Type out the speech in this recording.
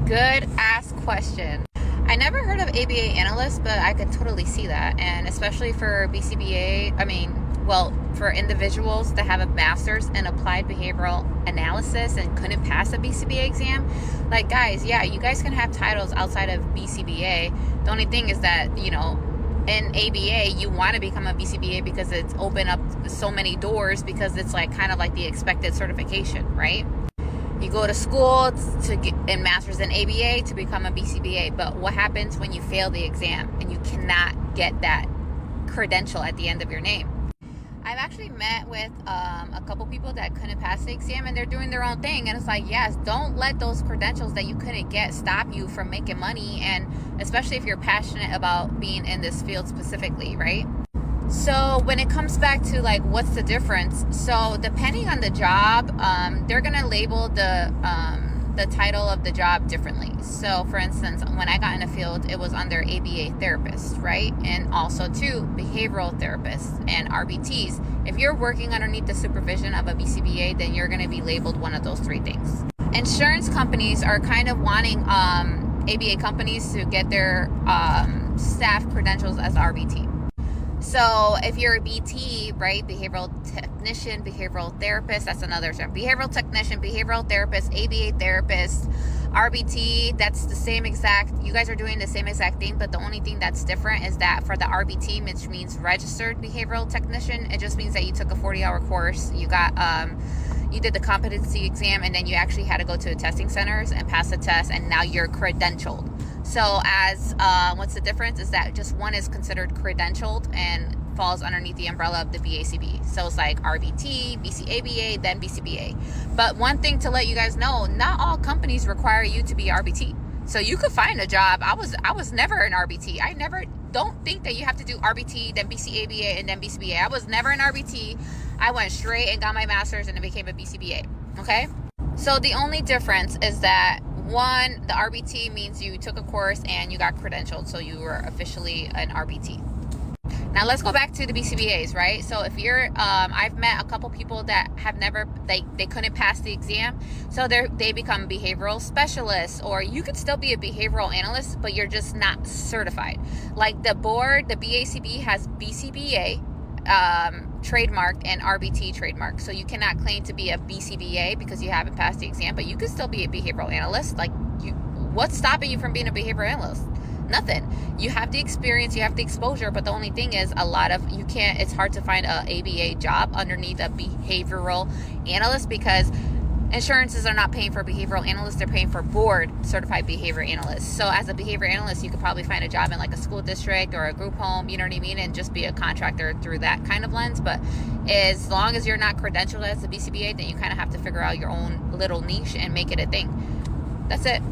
Good ass question. I never heard of ABA analyst, but I could totally see that. And especially for BCBA, for individuals that have a master's in applied behavioral analysis and couldn't pass a BCBA exam, like, guys, yeah, you guys can have titles outside of BCBA. The only thing is that, in ABA, you want to become a BCBA because it's opened up so many doors, because it's like kind of like the expected certification, right? You go to school to get in master's in ABA to become a BCBA, but what happens when you fail the exam and you cannot get that credential at the end of your name? I've actually met with a couple people that couldn't pass the exam, and they're doing their own thing. And it's like, yes, don't let those credentials that you couldn't get stop you from making money, and especially if you're passionate about being in this field specifically, right? So when it comes back to like, what's the difference? So depending on the job, they're gonna label the title of the job differently. So for instance, when I got in the field, it was under ABA therapist, right? And also too, behavioral therapists and RBTs. If you're working underneath the supervision of a BCBA, then you're gonna be labeled one of those three things. Insurance companies are kind of wanting ABA companies to get their staff credentials as RBT. So if you're a BT, right, behavioral technician, behavioral therapist, that's another term. Behavioral technician, behavioral therapist, ABA therapist, RBT, that's the same exact, you guys are doing the same exact thing, but the only thing that's different is that for the RBT, which means registered behavioral technician, it just means that you took a 40-hour course, you did the competency exam, and then you actually had to go to the testing centers and pass the test, and now you're credentialed. So what's the difference is that just one is considered credentialed and falls underneath the umbrella of the BACB. So it's like RBT, BCABA, then BCBA. But one thing to let you guys know, not all companies require you to be RBT. So you could find a job. I was never an RBT. Don't think that you have to do RBT, then BCABA, and then BCBA. I was never an RBT. I went straight and got my master's and it became a BCBA. Okay? So the only difference is that one, the RBT means you took a course and you got credentialed, so you were officially an RBT. Now let's go back to the BCBAs, right? So if you're, I've met a couple people that have never, they couldn't pass the exam, so they become behavioral specialists, or you could still be a behavioral analyst, but you're just not certified. Like the board, the BACB has BCBA trademarked and RBT trademarked, so you cannot claim to be a BCBA because you haven't passed the exam, but you could still be a behavioral analyst. Like, what's stopping you from being a behavioral analyst? Nothing. You have the experience, you have the exposure, but the only thing is it's hard to find a ABA job underneath a behavioral analyst, because insurances are not paying for behavioral analysts, they're paying for board certified behavior analysts. So as a behavior analyst, you could probably find a job in like a school district or a group home, you know what I mean, and just be a contractor through that kind of lens. But as long as you're not credentialed as a BCBA, then you kind of have to figure out your own little niche and make it a thing. That's it.